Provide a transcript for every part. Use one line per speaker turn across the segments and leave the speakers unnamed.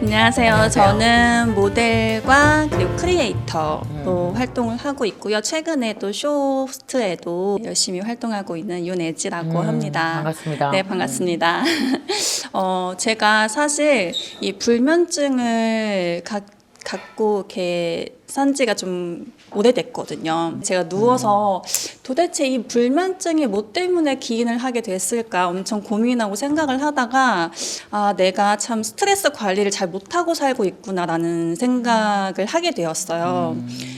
안녕하세요. 저는 모델과 그리고 크리에이터로 활동을 하고 있고요. 최근에 또 쇼호스트에도 열심히 활동하고 있는 윤애지라고 합니다.
반갑습니다.
네, 반갑습니다. 제가 사실 이 불면증을 갖고 이렇게 산 지가 좀 오래됐거든요. 제가 누워서 도대체 이 불면증이 뭐 때문에 기인을 하게 됐을까 엄청 고민하고 생각을 하다가 내가 참 스트레스 관리를 잘 못하고 살고 있구나라는 생각을 하게 되었어요.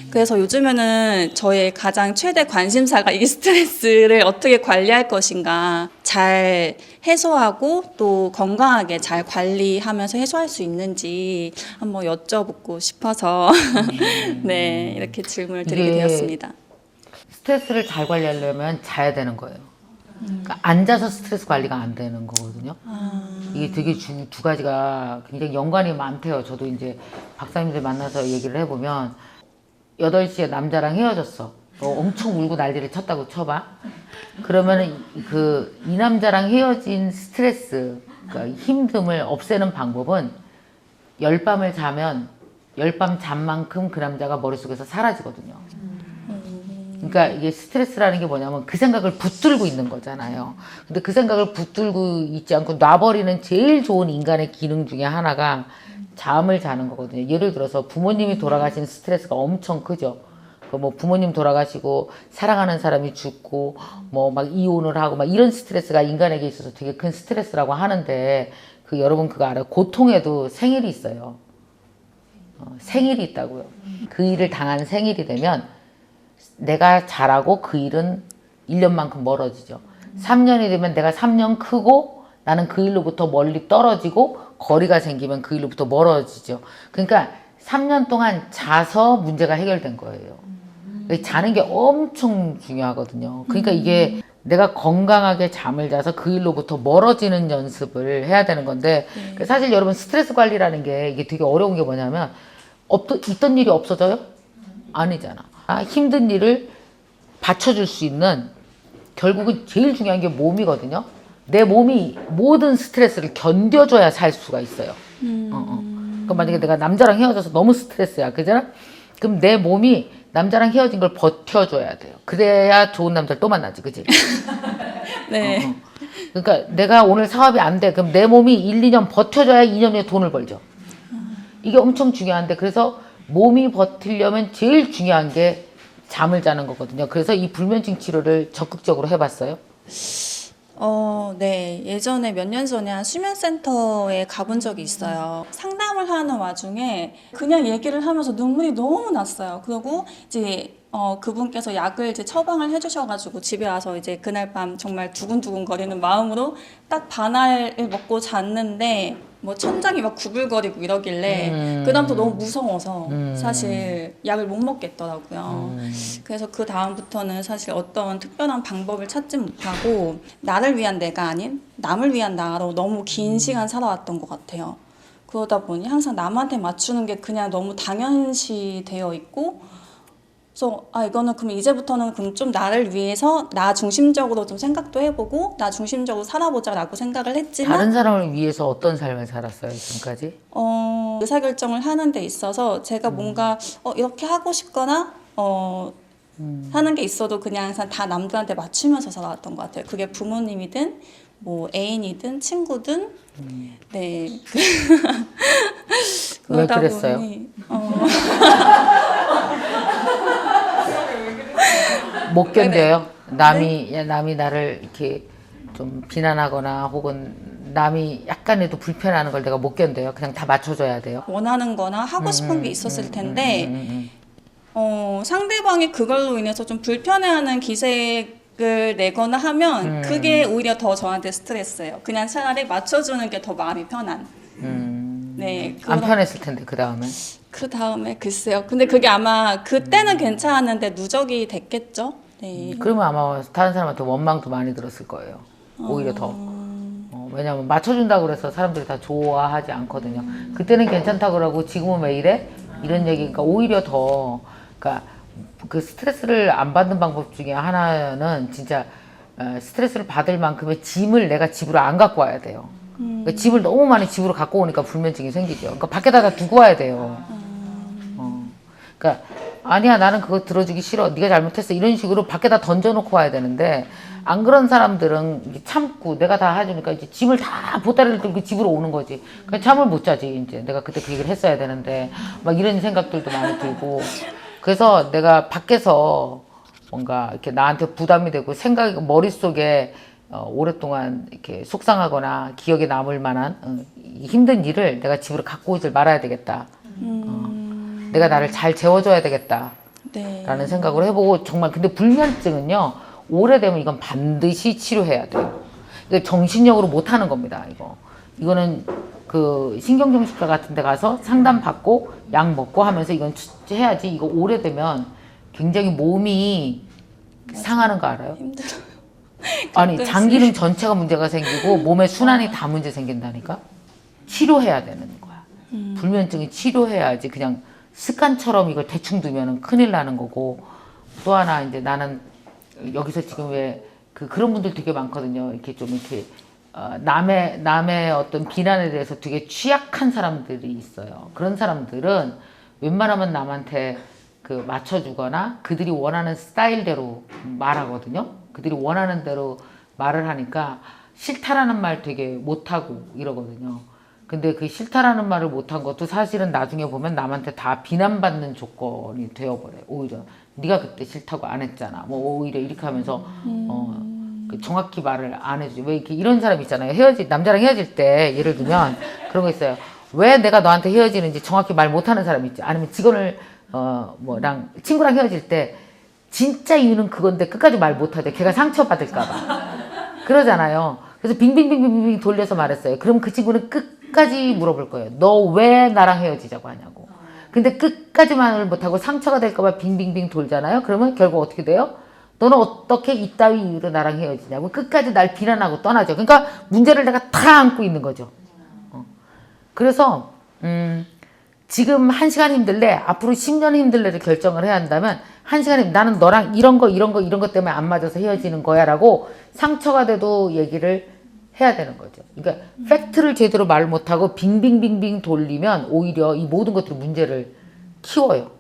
그래서 요즘에는 저의 가장 최대 관심사가 이 스트레스를 어떻게 관리할 것인가, 잘 해소하고 또 건강하게 잘 관리하면서 해소할 수 있는지 한번 여쭤보고 싶어서 네, 이렇게 질문을 드리게 되었습니다.
스트레스를 잘 관리하려면 자야 되는 거예요. 그러니까 앉아서 스트레스 관리가 안 되는 거거든요. 이게 되게 두 가지가 굉장히 연관이 많대요. 저도 이제 박사님들 만나서 얘기를 해보면 8시에 남자랑 헤어졌어. 너 엄청 울고 난리를 쳤다고 쳐봐. 그러면은 이 남자랑 헤어진 스트레스, 그러니까 힘듦을 없애는 방법은 열밤을 자면 열밤 잠만큼 그 남자가 머릿속에서 사라지거든요. 그러니까 이게 스트레스라는 게 뭐냐면 그 생각을 붙들고 있는 거잖아요. 근데 그 생각을 붙들고 있지 않고 놔버리는 제일 좋은 인간의 기능 중에 하나가 잠을 자는 거거든요. 예를 들어서 부모님이 돌아가신 스트레스가 엄청 크죠. 뭐 부모님 돌아가시고 사랑하는 사람이 죽고 뭐 막 이혼을 하고 막 이런 스트레스가 인간에게 있어서 되게 큰 스트레스라고 하는데 여러분 그거 알아요? 고통에도 생일이 있어요. 생일이 있다고요. 그 일을 당한 생일이 되면 내가 잘하고 그 일은 1년만큼 멀어지죠. 3년이 되면 내가 3년 크고 나는 그 일로부터 멀리 떨어지고 거리가 생기면 그 일로부터 멀어지죠. 그러니까 3년 동안 자서 문제가 해결된 거예요. 자는 게 엄청 중요하거든요. 그러니까 이게 내가 건강하게 잠을 자서 그 일로부터 멀어지는 연습을 해야 되는 건데 사실 여러분 스트레스 관리라는 게 이게 되게 어려운 게 뭐냐면 있던 일이 없어져요? 아니잖아. 힘든 일을 받쳐줄 수 있는 결국은 제일 중요한 게 몸이거든요. 내 몸이 모든 스트레스를 견뎌줘야 살 수가 있어요. 그럼 만약에 내가 남자랑 헤어져서 너무 스트레스야, 그잖아? 그럼 내 몸이 남자랑 헤어진 걸 버텨줘야 돼요. 그래야 좋은 남자를 또 만나지, 그치?
네.
그러니까 내가 오늘 사업이 안 돼. 그럼 내 몸이 1, 2년 버텨줘야 2년 후에 돈을 벌죠. 이게 엄청 중요한데 그래서 몸이 버티려면 제일 중요한 게 잠을 자는 거거든요. 그래서 이 불면증 치료를 적극적으로 해봤어요.
네. 예전에 몇 년 전에 한 수면센터에 가본 적이 있어요. 상담을 하는 와중에 그냥 얘기를 하면서 눈물이 너무 났어요. 그리고 이제 그분께서 약을 이제 처방을 해주셔가지고 집에 와서 이제 그날 밤 정말 두근두근 거리는 마음으로 딱 반알을 먹고 잤는데 뭐 천장이 막 구불거리고 이러길래 그다음부터 너무 무서워서 사실 약을 못 먹겠더라고요. 그래서 그 다음부터는 사실 어떤 특별한 방법을 찾지 못하고 나를 위한 내가 아닌 남을 위한 나로 너무 긴 시간 살아왔던 것 같아요. 그러다 보니 항상 남한테 맞추는 게 그냥 너무 당연시 되어 있고 그래서 이거는 그럼 이제부터는 그럼 좀 나를 위해서 나 중심적으로 좀 생각도 해보고 나 중심적으로 살아보자라고 생각을 했지만
다른 사람을 위해서 어떤 삶을 살았어요, 지금까지?
의사결정을 하는 데 있어서 제가 뭔가 이렇게 하고 싶거나 하는 게 있어도 그냥 항상 다 남들한테 맞추면서 살아왔던 것 같아요. 그게 부모님이든 뭐 애인이든 친구든 네.
왜 그랬어요?
보니,
못 견뎌요? 남이 나를 이렇게 좀 비난하거나 혹은 남이 약간이라도 불편해하는 걸 내가 못 견뎌요? 그냥 다 맞춰줘야 돼요?
원하는 거나 하고 싶은 게 있었을 텐데 상대방이 그걸로 인해서 좀 불편해하는 기색을 내거나 하면 그게 오히려 더 저한테 스트레스예요. 그냥 차라리 맞춰주는 게 더 마음이 편한. 네,
안 편했을 텐데 그 다음에?
그 다음에 글쎄요. 근데 그게 아마 그때는 괜찮았는데 누적이 됐겠죠. 네.
그러면 아마 다른 사람한테 원망도 많이 들었을 거예요. 오히려 더. 왜냐면 맞춰준다고 그래서 사람들이 다 좋아하지 않거든요. 그때는 괜찮다고 그러고 지금은 왜 이래? 이런 얘기니까 오히려 더, 그러니까 그 스트레스를 안 받는 방법 중에 하나는 진짜 스트레스를 받을 만큼의 짐을 내가 집으로 안 갖고 와야 돼요. 그러니까 집을 너무 많이 집으로 갖고 오니까 불면증이 생기죠. 그러니까 밖에다 다 두고 와야 돼요. 그러니까 아니야 나는 그거 들어주기 싫어. 네가 잘못했어. 이런 식으로 밖에다 던져놓고 와야 되는데 안 그런 사람들은 이제 참고 내가 다 해주니까 이제 짐을 다 보따리를 들고 집으로 오는 거지. 그러니까 잠을 못 자지 이제. 내가 그때 그 얘기를 했어야 되는데 막 이런 생각들도 많이 들고. 그래서 내가 밖에서 뭔가 이렇게 나한테 부담이 되고 생각이 머릿속에 오랫동안 이렇게 속상하거나 기억에 남을 만한 힘든 일을 내가 집으로 갖고 오질 말아야 되겠다. 내가 나를 잘 재워줘야 되겠다.
네.
라는 생각을 해보고 정말 근데 불면증은요 오래되면 이건 반드시 치료해야 돼요. 이거 정신력으로 못하는 겁니다. 이거는 그 신경정신과 같은 데 가서 상담 받고 약 먹고 하면서 이건 해야지. 이거 오래되면 굉장히 몸이 상하는 거 알아요?
힘들어요.
아니 장기능 전체가 문제가 생기고 몸의 순환이 다 문제 생긴다니까. 치료해야 되는 거야. 불면증이 치료해야지. 그냥 습관처럼 이걸 대충 두면 큰일 나는 거고. 또 하나 이제 나는 여기서 지금 왜 그런 분들 되게 많거든요. 이렇게 좀 이렇게 남의 어떤 비난에 대해서 되게 취약한 사람들이 있어요. 그런 사람들은 웬만하면 남한테 맞춰주거나 그들이 원하는 스타일대로 말하거든요. 그들이 원하는 대로 말을 하니까 싫다라는 말 되게 못하고 이러거든요. 근데 그 싫다라는 말을 못한 것도 사실은 나중에 보면 남한테 다 비난받는 조건이 되어버려요. 오히려 네가 그때 싫다고 안 했잖아. 뭐 오히려 이렇게 하면서 정확히 말을 안 해주지. 왜 이렇게 이런 사람 있잖아요. 남자랑 헤어질 때 예를 들면 그런 거 있어요. 왜 내가 너한테 헤어지는지 정확히 말 못하는 사람 있지. 아니면 직원을 친구랑 헤어질 때 진짜 이유는 그건데 끝까지 말 못하대. 걔가 상처받을까봐. 그러잖아요. 그래서 빙빙빙빙빙 돌려서 말했어요. 그럼 그 친구는 끝까지 물어볼 거예요. 너 왜 나랑 헤어지자고 하냐고. 근데 끝까지 말을 못하고 상처가 될까봐 빙빙빙 돌잖아요. 그러면 결국 어떻게 돼요? 너는 어떻게 이따위 이유로 나랑 헤어지냐고 끝까지 날 비난하고 떠나죠. 그러니까 문제를 내가 다 안고 있는 거죠. 그래서 지금 1시간 힘들래, 앞으로 10년 힘들래를 결정을 해야 한다면 1시간에 나는 너랑 이런 거 때문에 안 맞아서 헤어지는 거야 라고 상처가 돼도 얘기를 해야 되는 거죠. 그러니까 팩트를 제대로 말 못하고 빙빙빙빙 돌리면 오히려 이 모든 것들이 문제를 키워요.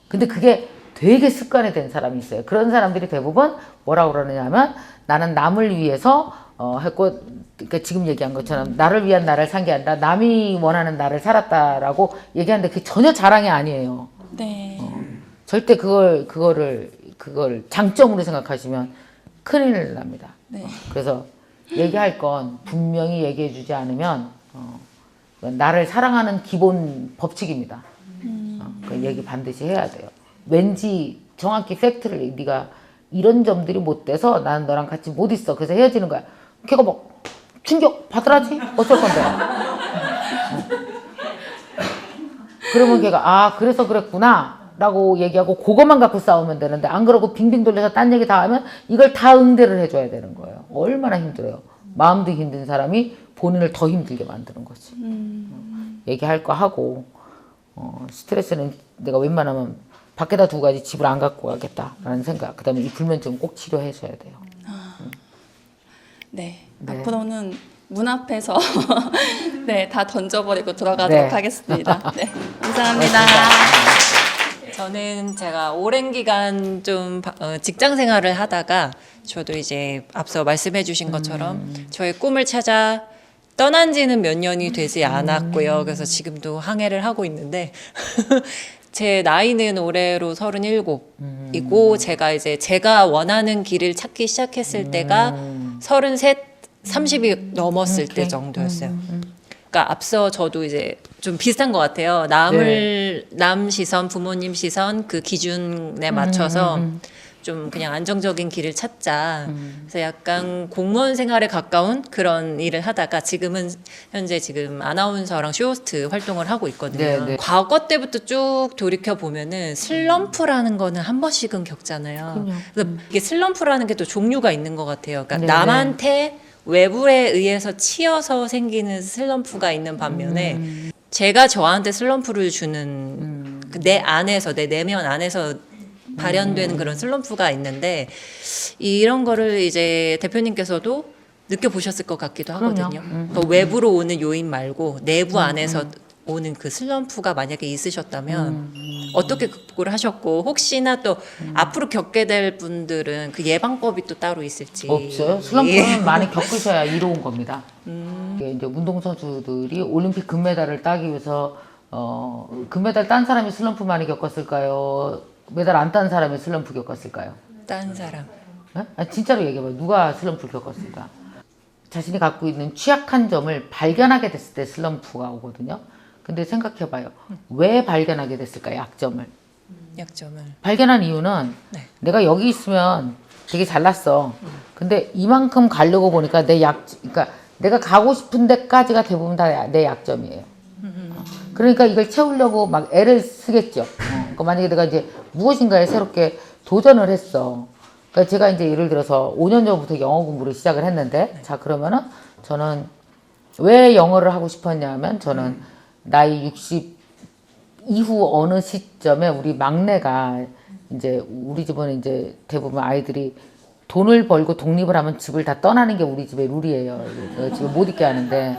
근데 그게 되게 습관이 된 사람이 있어요. 그런 사람들이 대부분 뭐라고 그러느냐면 나는 남을 위해서 했고, 그러니까 지금 얘기한 것처럼 나를 위한 나를 산 게 아니라 남이 원하는 나를 살았다라고 얘기하는데 그게 전혀 자랑이 아니에요.
네.
절대 그걸 장점으로 생각하시면 큰일 납니다.
네.
그래서 얘기할 건 분명히 얘기해 주지 않으면 나를 사랑하는 기본 법칙입니다. 그 얘기 반드시 해야 돼요. 왠지 정확히 팩트를 네가 이런 점들이 못 돼서 나는 너랑 같이 못 있어. 그래서 헤어지는 거야. 걔가 뭐 충격 받으라지? 어쩔 건데. 그러면 걔가 그래서 그랬구나 라고 얘기하고 그것만 갖고 싸우면 되는데 안 그러고 빙빙 돌려서 딴 얘기 다 하면 이걸 다 응대를 해줘야 되는 거예요. 얼마나 힘들어요. 마음도 힘든 사람이 본인을 더 힘들게 만드는 거지. 얘기할 거 하고 스트레스는 내가 웬만하면 밖에다 두고 가지 집을 안 갖고 가겠다라는 생각. 그 다음에 이 불면증 꼭 치료해줘야 돼요.
네.
네.
앞으로는 문 앞에서 네, 다 던져버리고 들어가도록
네.
하겠습니다. 네. 감사합니다.
저는 제가 오랜 기간 좀 직장 생활을 하다가 저도 이제 앞서 말씀해 주신 것처럼 저의 꿈을 찾아 떠난 지는 몇 년이 되지 않았고요. 그래서 지금도 항해를 하고 있는데 제 나이는 올해로 37이고 제가 원하는 길을 찾기 시작했을 때가 33, 30이 넘었을 때 정도였어요. 그러니까 앞서 저도 이제 좀 비슷한 것 같아요. 남 시선, 부모님 시선 그 기준에 맞춰서 좀 그냥 안정적인 길을 찾자. 그래서 약간 공무원 생활에 가까운 그런 일을 하다가 지금은 현재 지금 아나운서랑 쇼호스트 활동을 하고 있거든요.
네, 네.
과거 때부터 쭉 돌이켜 보면은 슬럼프라는 거는 한 번씩은 겪잖아요. 그래서 이게 슬럼프라는 게 또 종류가 있는 것 같아요. 그러니까
네,
남한테 외부에 의해서 치여서 생기는 슬럼프가 있는 반면에 제가 저한테 슬럼프를 주는 내 안에서 내 내면 안에서 발현되는 그런 슬럼프가 있는데 이런 거를 이제 대표님께서도 느껴보셨을 것 같기도
그럼요.
하거든요. 그러니까 외부로 오는 요인 말고 내부 안에서 오는 그 슬럼프가 만약에 있으셨다면 어떻게 극복을 하셨고 혹시나 또 앞으로 겪게 될 분들은 그 예방법이 또 따로 있을지.
없어요. 슬럼프는 많이 겪으셔야 이로운 겁니다. 이게 이제 운동선수들이 올림픽 금메달을 따기 위해서 금메달 딴 사람이 슬럼프 많이 겪었을까요? 메달 안 딴 사람이 슬럼프 겪었을까요?
딴 사람.
네? 아, 진짜로 얘기해봐요. 누가 슬럼프를 겪었을까? 자신이 갖고 있는 취약한 점을 발견하게 됐을 때 슬럼프가 오거든요. 근데 생각해봐요. 왜 발견하게 됐을까? 약점을.
약점을.
발견한 이유는
네.
내가 여기 있으면 되게 잘났어. 근데 이만큼 가려고 보니까 그러니까 내가 가고 싶은 데까지가 대부분 다 내 약점이에요. 그러니까 이걸 채우려고 막 애를 쓰겠죠. 그러니까 만약에 내가 이제 무엇인가에 새롭게 도전을 했어. 그러니까 제가 이제 예를 들어서 5년 전부터 영어 공부를 시작을 했는데, 자, 그러면은 저는 왜 영어를 하고 싶었냐면 저는 나이 60 이후 어느 시점에 우리 막내가 이제 우리 집은 이제 대부분 아이들이 돈을 벌고 독립을 하면 집을 다 떠나는 게 우리 집의 룰이에요. 집에 못 있게 하는데.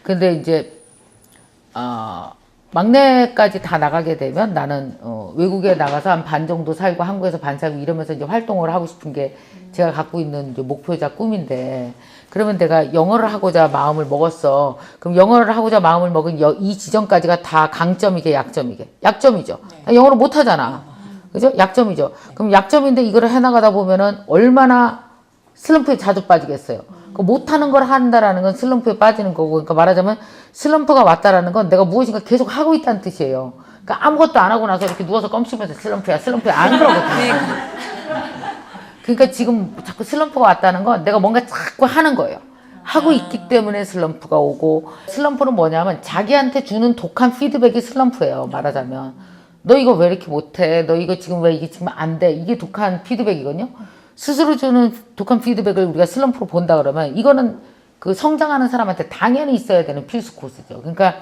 근데 이제 막내까지 다 나가게 되면 나는 외국에 나가서 한 반 정도 살고 한국에서 반 살고 이러면서 이제 활동을 하고 싶은 게 제가 갖고 있는 이제 목표자 꿈인데, 그러면 내가 영어를 하고자 마음을 먹었어. 그럼 영어를 하고자 마음을 먹은 이 지점까지가 다 강점이게 약점이죠. 나 영어를 못 하잖아. 그죠? 약점이죠. 그럼 약점인데 이거를 해나가다 보면은 얼마나 슬럼프에 자주 빠지겠어요. 그 못하는 걸 한다라는 건 슬럼프에 빠지는 거고, 그러니까 말하자면 슬럼프가 왔다라는 건 내가 무엇인가 계속 하고 있다는 뜻이에요. 그러니까 아무것도 안 하고 나서 이렇게 누워서 껌씹으면서 슬럼프야 안 그러거든요. 그러니까 지금 자꾸 슬럼프가 왔다는 건 내가 뭔가 자꾸 하는 거예요. 하고 있기 때문에 슬럼프가 오고, 슬럼프는 뭐냐면 자기한테 주는 독한 피드백이 슬럼프예요. 말하자면 너 이거 왜 이렇게 못해? 너 이거 지금 왜 이게 지금 안 돼? 이게 독한 피드백이거든요. 스스로 주는 독한 피드백을 우리가 슬럼프로 본다 그러면 이거는 그 성장하는 사람한테 당연히 있어야 되는 필수 코스죠. 그러니까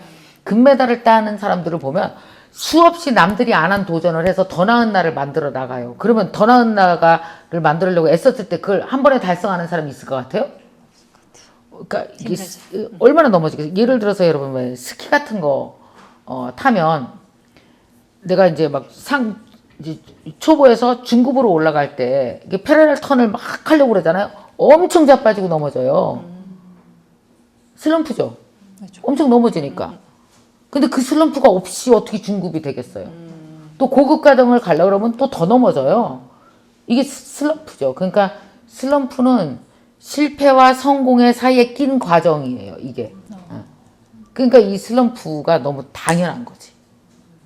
금메달을 따는 사람들을 보면 수없이 남들이 안 한 도전을 해서 더 나은 나를 만들어 나가요. 그러면 더 나은 나를 만들려고 애썼을 때 그걸 한 번에 달성하는 사람이 있을 것 같아요? 그러니까 이게 얼마나 넘어지겠어요. 예를 들어서 여러분 왜 스키 같은 거 타면 내가 이제 막 이제 초보에서 중급으로 올라갈 때 이게 패러렐 턴을 막 하려고 그러잖아요. 엄청 자빠지고 넘어져요. 슬럼프죠.
그렇죠.
엄청 넘어지니까. 근데 그 슬럼프가 없이 어떻게 중급이 되겠어요. 또 고급 과정을 가려고 그러면 또 더 넘어져요. 이게 슬럼프죠. 그러니까 슬럼프는 실패와 성공의 사이에 낀 과정이에요. 이게. 그러니까 이 슬럼프가 너무 당연한 거지.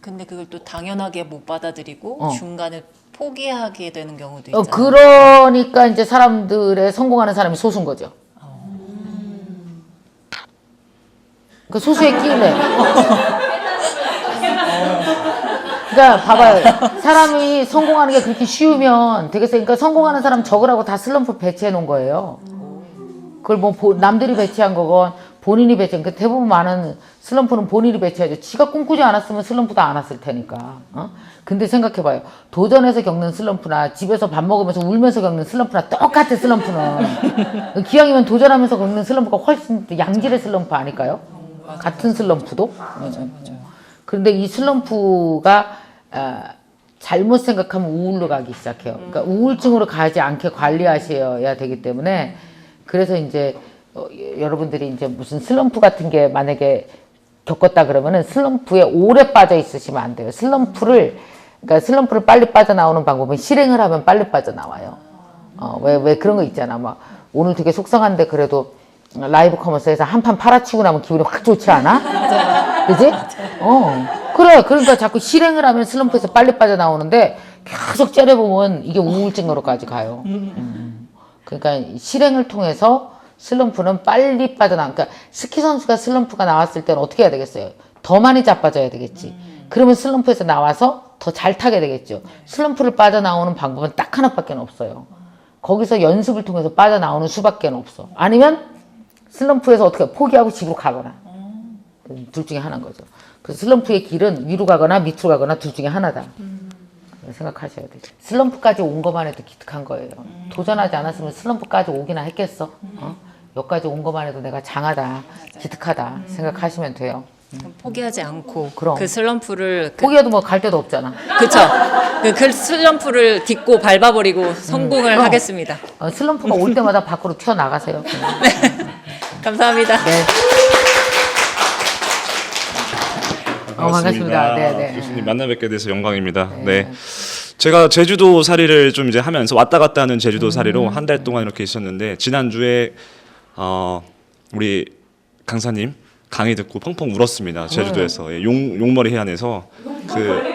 근데 그걸 또 당연하게 못 받아들이고 중간에 포기하게 되는 경우도 있잖아요.
그러니까 이제 사람들의 성공하는 사람이 소수인 거죠. 그 소수의 끼네. 그러니까 봐봐요. 사람이 성공하는 게 그렇게 쉬우면 되겠어요. 그러니까 성공하는 사람 적으라고 다 슬럼프 배치해 놓은 거예요. 그걸 뭐 남들이 배치한 거건 본인이 배치한, 그 대부분 많은 슬럼프는 본인이 배치하죠. 지가 꿈꾸지 않았으면 슬럼프도 안 왔을 테니까. 근데 생각해봐요. 도전해서 겪는 슬럼프나 집에서 밥 먹으면서 울면서 겪는 슬럼프나 똑같아. 슬럼프는 기왕이면 도전하면서 겪는 슬럼프가 훨씬 양질의 슬럼프 아닐까요? 같은 슬럼프도. 그런데 이 슬럼프가 잘못 생각하면 우울로 가기 시작해요. 그러니까 우울증으로 가지 않게 관리하셔야 되기 때문에, 그래서 이제 여러분들이 이제 무슨 슬럼프 같은 게 만약에 겪었다 그러면은 슬럼프에 오래 빠져 있으시면 안 돼요. 그러니까 슬럼프를 빨리 빠져나오는 방법은 실행을 하면 빨리 빠져나와요. 왜 그런 거 있잖아. 막 오늘 되게 속상한데 그래도 라이브 커머스에서 한 판 팔아치고 나면 기분이 확 좋지 않아? 그지? 그래. 그러니까 자꾸 실행을 하면 슬럼프에서 빨리 빠져나오는데 계속 째려보면 이게 우울증으로까지 가요. 그러니까 실행을 통해서 슬럼프는 빨리 그러니까 스키 선수가 슬럼프가 나왔을 때는 어떻게 해야 되겠어요? 더 많이 자빠져야 되겠지. 그러면 슬럼프에서 나와서 더 잘 타게 되겠죠. 슬럼프를 빠져나오는 방법은 딱 하나밖에 없어요. 거기서 연습을 통해서 빠져나오는 수밖에 없어. 아니면 슬럼프에서 어떻게 포기하고 집으로 가거나. 둘 중에 하나인 거죠. 그래서 슬럼프의 길은 위로 가거나 밑으로 가거나 둘 중에 하나다. 생각하셔야 돼요. 슬럼프까지 온 것만 해도 기특한 거예요. 도전하지 않았으면 슬럼프까지 오기나 했겠어? 여기까지 온 것만 해도 내가 장하다, 기특하다 생각하시면 돼요.
포기하지 않고
그럼.
그 슬럼프를
포기해도 뭐 갈 데도 없잖아.
그쵸. 그 슬럼프를 딛고 밟아버리고 성공을
그럼.
하겠습니다.
슬럼프가 올 때마다 밖으로 튀어나가세요.
감사합니다.
네. 반갑습니다. 네, 네.
교수님 만나 뵙게 돼서 영광입니다. 네. 제가 제주도 살이를 좀 이제 하면서 왔다 갔다 하는 제주도 살이로 한 달 동안 이렇게 있었는데 지난주에 우리 강사님 강의 듣고 펑펑 울었습니다. 제주도에서 예, 용머리 해안에서 그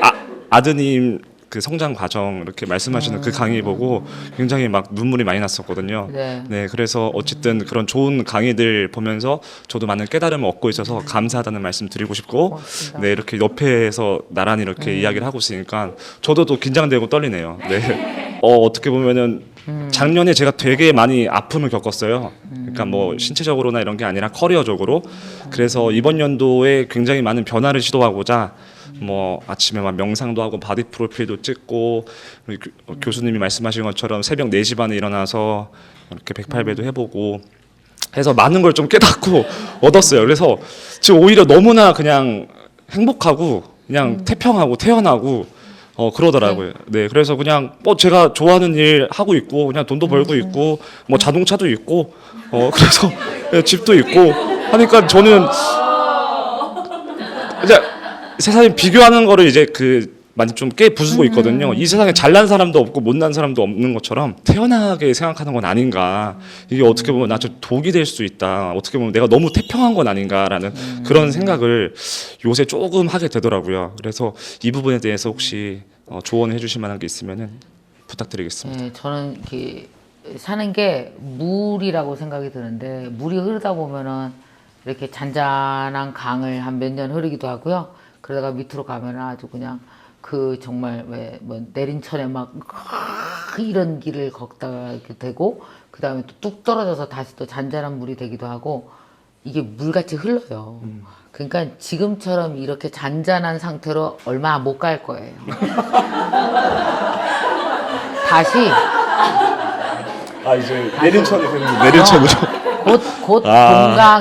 아드님 그 성장 과정 이렇게 말씀하시는 그 강의 보고 굉장히 막 눈물이 많이 났었거든요.
네.
그래서 어쨌든 그런 좋은 강의들 보면서 저도 많은 깨달음을 얻고 있어서 감사하다는 말씀 드리고 싶고,
고맙습니다.
네 이렇게 옆에서 나란히 이렇게 이야기를 하고 있으니까 저도 또 긴장되고 떨리네요. 네. 어떻게 보면은 작년에 제가 되게 많이 아픔을 겪었어요. 그러니까 뭐 신체적으로나 이런 게 아니라 커리어적으로. 그래서 이번 연도에 굉장히 많은 변화를 시도하고자 뭐 아침에 막 명상도 하고 바디 프로필도 찍고 우리 교수님이 말씀하신 것처럼 새벽 4시 반에 일어나서 이렇게 108배도 해보고 해서 많은 걸 좀 깨닫고 얻었어요. 그래서 지금 오히려 너무나 그냥 행복하고 그냥 태평하고 태연하고 그러더라고요. 네, 그래서 그냥 제가 좋아하는 일 하고 있고 그냥 돈도 벌고 있고 뭐 자동차도 있고 그래서 네, 집도 있고 하니까 저는 이제 세상에 비교하는 거를 이제 많이 좀 깨 부수고 있거든요. 이 세상에 잘난 사람도 없고 못난 사람도 없는 것처럼 태연하게 생각하는 건 아닌가. 이게 어떻게 보면 나좀 독이 될 수 있다. 어떻게 보면 내가 너무 태평한 건 아닌가라는 그런 생각을 요새 조금 하게 되더라고요. 그래서 이 부분에 대해서 혹시 조언해 주실 만한 게 있으면은 부탁드리겠습니다.
네, 저는 이렇게 사는 게 물이라고 생각이 드는데 물이 흐르다 보면은 이렇게 잔잔한 강을 한 몇 년 흐르기도 하고요. 그러다가 밑으로 가면은 아주 그냥 정말 뭐 내린천에 막 이런 길을 걷다가 이렇게 되고 그 다음에 또 뚝 떨어져서 다시 또 잔잔한 물이 되기도 하고 이게 물같이 흘러요. 그러니까 지금처럼 이렇게 잔잔한 상태로 얼마 못 갈 거예요. 다시
이제 내린천이 되는 내린천으로.
곧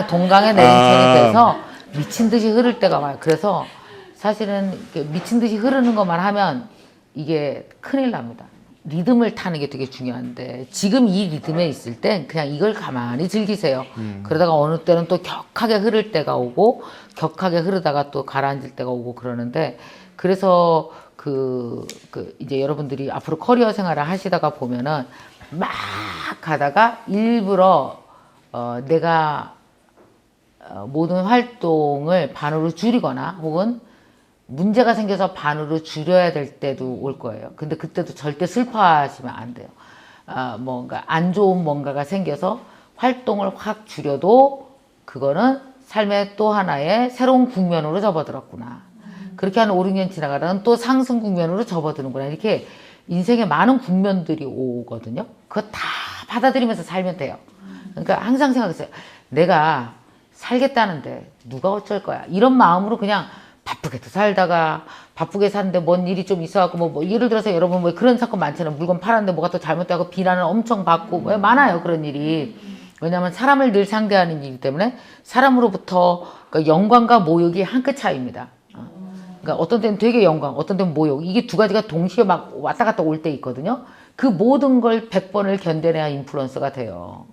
동강의 내린천이 돼서 미친 듯이 흐를 때가 와요. 그래서 사실은 이렇게 미친 듯이 흐르는 것만 하면 이게 큰일 납니다. 리듬을 타는 게 되게 중요한데 지금 이 리듬에 있을 땐 그냥 이걸 가만히 즐기세요. 그러다가 어느 때는 또 격하게 흐를 때가 오고 격하게 흐르다가 또 가라앉을 때가 오고 그러는데 그래서 이제 여러분들이 앞으로 커리어 생활을 하시다가 보면은 막 가다가 일부러 내가 모든 활동을 반으로 줄이거나 혹은 문제가 생겨서 반으로 줄여야 될 때도 올 거예요. 근데 그때도 절대 슬퍼하시면 안 돼요. 뭔가 안 좋은 뭔가가 생겨서 활동을 확 줄여도 그거는 삶의 또 하나의 새로운 국면으로 접어들었구나. 그렇게 한 5, 6년 지나가다가 또 상승 국면으로 접어드는구나. 이렇게 인생에 많은 국면들이 오거든요. 그거 다 받아들이면서 살면 돼요. 그러니까 항상 생각했어요. 내가 살겠다는데 누가 어쩔 거야. 이런 마음으로 그냥 바쁘게도 살다가 바쁘게 사는데 뭔 일이 좀 있어갖고 뭐 예를 들어서 여러분 뭐 그런 사건 많잖아요. 물건 팔았는데 뭐가 또 잘못되고 비난을 엄청 받고 뭐 많아요. 그런 일이. 왜냐하면 사람을 늘 상대하는 일이기 때문에 사람으로부터 그러니까 영광과 모욕이 한 끗 차이입니다. 그러니까 어떤 때는 되게 영광, 어떤 때는 모욕. 이게 두 가지가 동시에 막 왔다 갔다 올 때 있거든요. 그 모든 걸 100번을 견뎌내야 인플루언서가 돼요.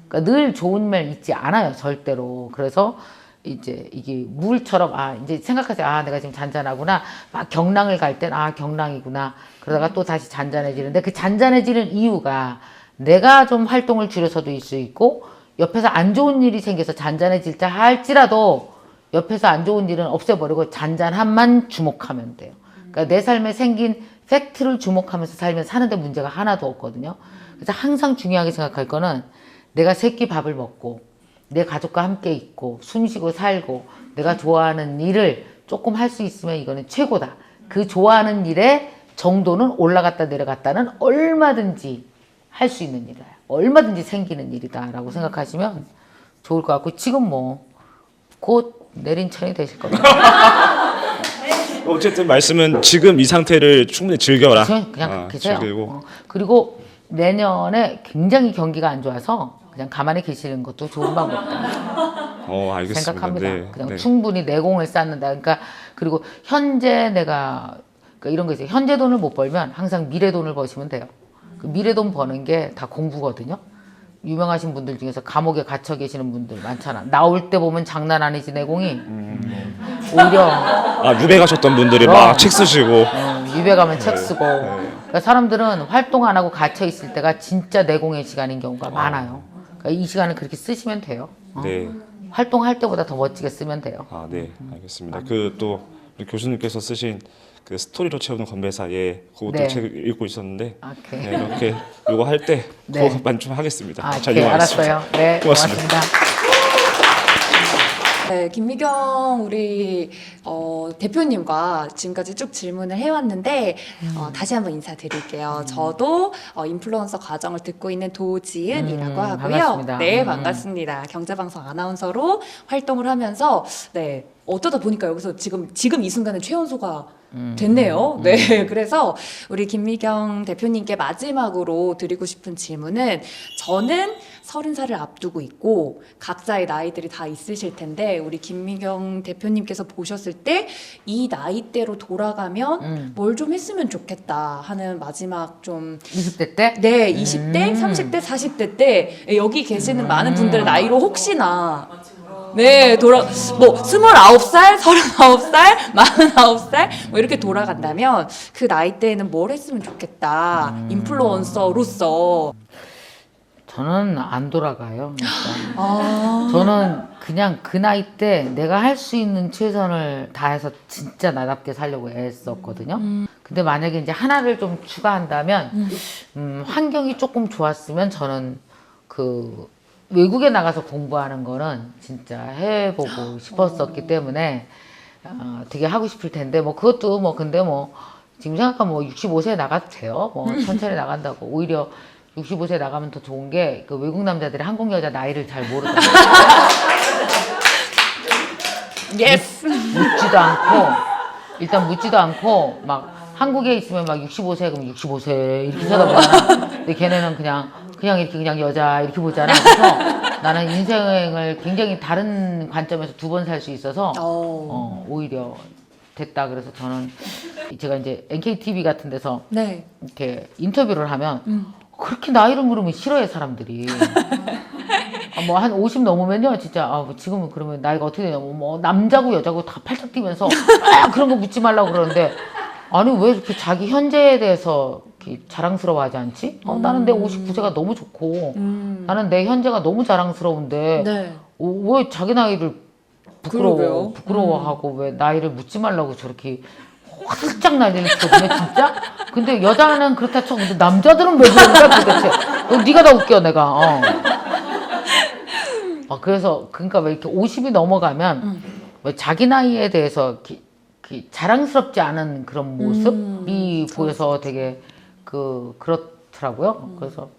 그러니까 늘 좋은 말 있지 않아요. 절대로. 그래서 이제 이게 물처럼 이제 생각하세요. 내가 지금 잔잔하구나. 막 경랑을 갈 땐 경랑이구나. 그러다가 또 다시 잔잔해지는데 그 잔잔해지는 이유가 내가 좀 활동을 줄여서도 있을 수 있고 옆에서 안 좋은 일이 생겨서 잔잔해질자 할지라도 옆에서 안 좋은 일은 없애버리고 잔잔함만 주목하면 돼요. 그러니까 내 삶에 생긴 팩트를 주목하면서 살면 사는데 문제가 하나도 없거든요. 그래서 항상 중요하게 생각할 거는 내가 세 끼 밥을 먹고 내 가족과 함께 있고 숨쉬고 살고 내가 좋아하는 일을 조금 할 수 있으면 이거는 최고다. 그 좋아하는 일의 정도는 올라갔다 내려갔다는 얼마든지 할 수 있는 일이다. 얼마든지 생기는 일이다 라고 생각하시면 좋을 것 같고 지금 뭐 곧 내린천이 되실 겁니다.
어쨌든 말씀은 지금 이 상태를 충분히 즐겨라.
그냥 계세요.
즐기고.
그리고 내년에 굉장히 경기가 안 좋아서 그냥 가만히 계시는 것도 좋은 방법이다
알겠습니다.
생각합니다.
네,
그냥
네.
충분히 내공을 쌓는다. 그러니까 그리고 현재 내가 그러니까 이런 거 있어요. 현재 돈을 못 벌면 항상 미래 돈을 버시면 돼요. 그 미래 돈 버는 게 다 공부거든요. 유명하신 분들 중에서 감옥에 갇혀 계시는 분들 많잖아. 나올 때 보면 장난 아니지 내공이. 오히려
유배 가셨던 분들이
그럼.
막 책 쓰시고.
유배 가면 책 쓰고. 그러니까 사람들은 활동 안 하고 갇혀 있을 때가 진짜 내공의 시간인 경우가 많아요. 그러니까 이 시간을 그렇게 쓰시면 돼요.
네.
활동할 때보다 더 멋지게 쓰면 돼요.
네, 알겠습니다. 그 또 우리 교수님께서 쓰신 그 스토리로 채우는 건배사 그것도
네.
책 읽고 있었는데
오케이.
네, 이렇게 요거 할 때
네.
그거만 좀 하겠습니다.
오케이,
잘 이용하겠습니다.
알았어요. 네,
고맙습니다.
고맙습니다.
네, 김미경 우리 대표님과 지금까지 쭉 질문을 해왔는데 다시 한번 인사드릴게요. 저도 인플루언서 과정을 듣고 있는 도지은이라고 하고요.
반갑습니다.
네, 반갑습니다. 경제방송 아나운서로 활동을 하면서 네, 어쩌다 보니까 여기서 지금 이 순간에 최연소가 됐네요. 네, 그래서 우리 김미경 대표님께 마지막으로 드리고 싶은 질문은 저는 30살을 앞두고 있고 각자의 나이들이 다 있으실 텐데 우리 김미경 대표님께서 보셨을 때 이 나이대로 돌아가면 뭘 좀 했으면 좋겠다 하는 마지막 좀
20대 때?
네, 20대, 30대, 40대 때 여기 계시는 많은 분들 나이로 혹시나 네, 뭐 29살, 39살, 49살 뭐 이렇게 돌아간다면 그 나이대에는 뭘 했으면 좋겠다. 인플루언서로서.
저는 안 돌아가요. 일단. 저는 그냥 그 나이 때 내가 할 수 있는 최선을 다해서 진짜 나답게 살려고 애썼거든요. 근데 만약에 이제 하나를 좀 추가한다면 환경이 조금 좋았으면 저는 그 외국에 나가서 공부하는 거는 진짜 해보고 싶었었기 때문에 되게 하고 싶을 텐데 뭐 그것도 뭐 근데 뭐 지금 생각하면 뭐 65세에 나가도 돼요. 뭐 천천히 나간다고. 오히려 65세 나가면 더 좋은 게 그 외국 남자들이 한국 여자 나이를 잘 모르더라고요.
예스.
묻지도 않고 일단 묻지도 않고 막 한국에 있으면 막 65세 그럼 65세 이렇게 쳐다보잖아. 근데 걔네는 그냥 이렇게 그냥 여자 이렇게 보잖아. 그래서 나는 인생을 굉장히 다른 관점에서 두 번 살 수 있어서 오히려 됐다. 그래서 저는 제가 이제 NKTV 같은 데서
네.
이렇게 인터뷰를 하면 그렇게 나이를 물으면 싫어해 사람들이. 뭐 한 50 넘으면요 진짜 지금은 그러면 나이가 어떻게 되냐고 뭐 남자고 여자고 다 팔짝 뛰면서 그런 거 묻지 말라고 그러는데 아니 왜 이렇게 자기 현재에 대해서 이렇게 자랑스러워하지 않지? 나는 내 59세가 너무 좋고 나는 내 현재가 너무 자랑스러운데
네.
왜 자기 나이를
그러게요.
부끄러워하고 왜 나이를 묻지 말라고 저렇게 활짝 난리를 치거든요 진짜. 근데 여자는 그렇다 쳐. 근데 남자들은 왜 그런가 도대체. 네가 다 웃겨 내가. 그래서 그러니까 왜 이렇게 50이 넘어가면 왜 자기 나이에 대해서 이렇게 자랑스럽지 않은 그런 모습이 보여서 되게 그렇더라고요. 그래서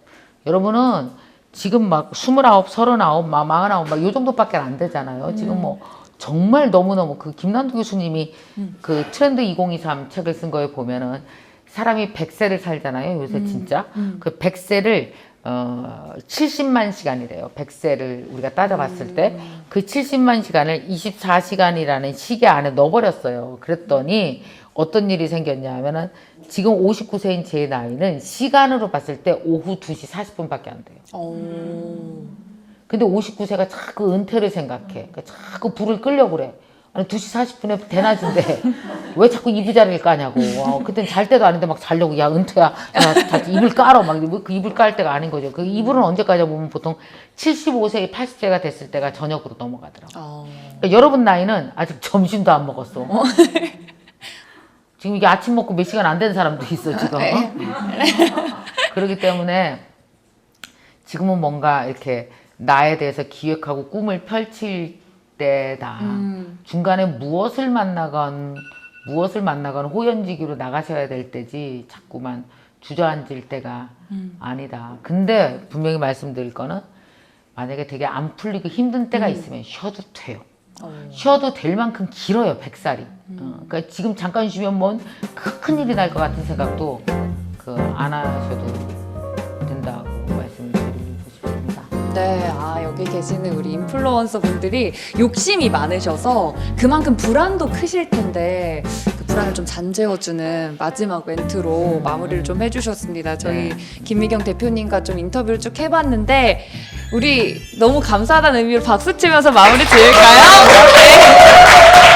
여러분은 지금 막 29, 39, 막 49, 막 요 정도밖에 안 되잖아요. 지금 뭐 정말 너무너무 그 김난도 교수님이 그 트렌드 2023 책을 쓴 거에 보면은 사람이 100세를 살잖아요. 요새 진짜. 그 100세를 70만 시간이래요. 100세를 우리가 따져봤을 때 그 70만 시간을 24시간이라는 시계 안에 넣어버렸어요. 그랬더니 어떤 일이 생겼냐 하면은 지금 59세인 제 나이는 시간으로 봤을 때 오후 2시 40분밖에 안 돼요. 근데 59세가 자꾸 은퇴를 생각해. 그러니까 자꾸 불을 끄려고 그래. 아니 2시 40분에 대낮인데 왜 자꾸 이부자리를 까냐고. 그땐 잘 때도 아닌데 막 자려고 야 은퇴야. 야, 이불 깔어. 막 그 이불 깔 때가 아닌 거죠. 그 이불은 언제까지 보면 보통 75세, 80세가 됐을 때가 저녁으로 넘어가더라고. 그러니까 여러분 나이는 아직 점심도 안 먹었어. 지금 이게 아침 먹고 몇 시간 안 된 사람도 있어 지금. 그렇기 때문에 지금은 뭔가 이렇게 나에 대해서 기획하고 꿈을 펼칠 때다. 중간에 무엇을 만나건 호연지기로 나가셔야 될 때지 자꾸만 주저앉을 때가 아니다. 근데 분명히 말씀드릴 거는 만약에 되게 안 풀리고 힘든 때가 있으면 쉬어도 돼요. 쉬어도 될 만큼 길어요 100살이. 그러니까 지금 잠깐 쉬면 뭔 큰 일이 날 것 같은 생각도 안 하셔도 된다고 말씀드리고 싶습니다.
네, 여기 계시는 우리 인플루언서 분들이 욕심이 많으셔서 그만큼 불안도 크실 텐데 그 불안을 좀 잠재워주는 마지막 멘트로 마무리를 좀 해주셨습니다. 저희 김미경 대표님과 좀 인터뷰를 쭉 해봤는데 우리 너무 감사하다는 의미로 박수 치면서 마무리 지을까요? 네.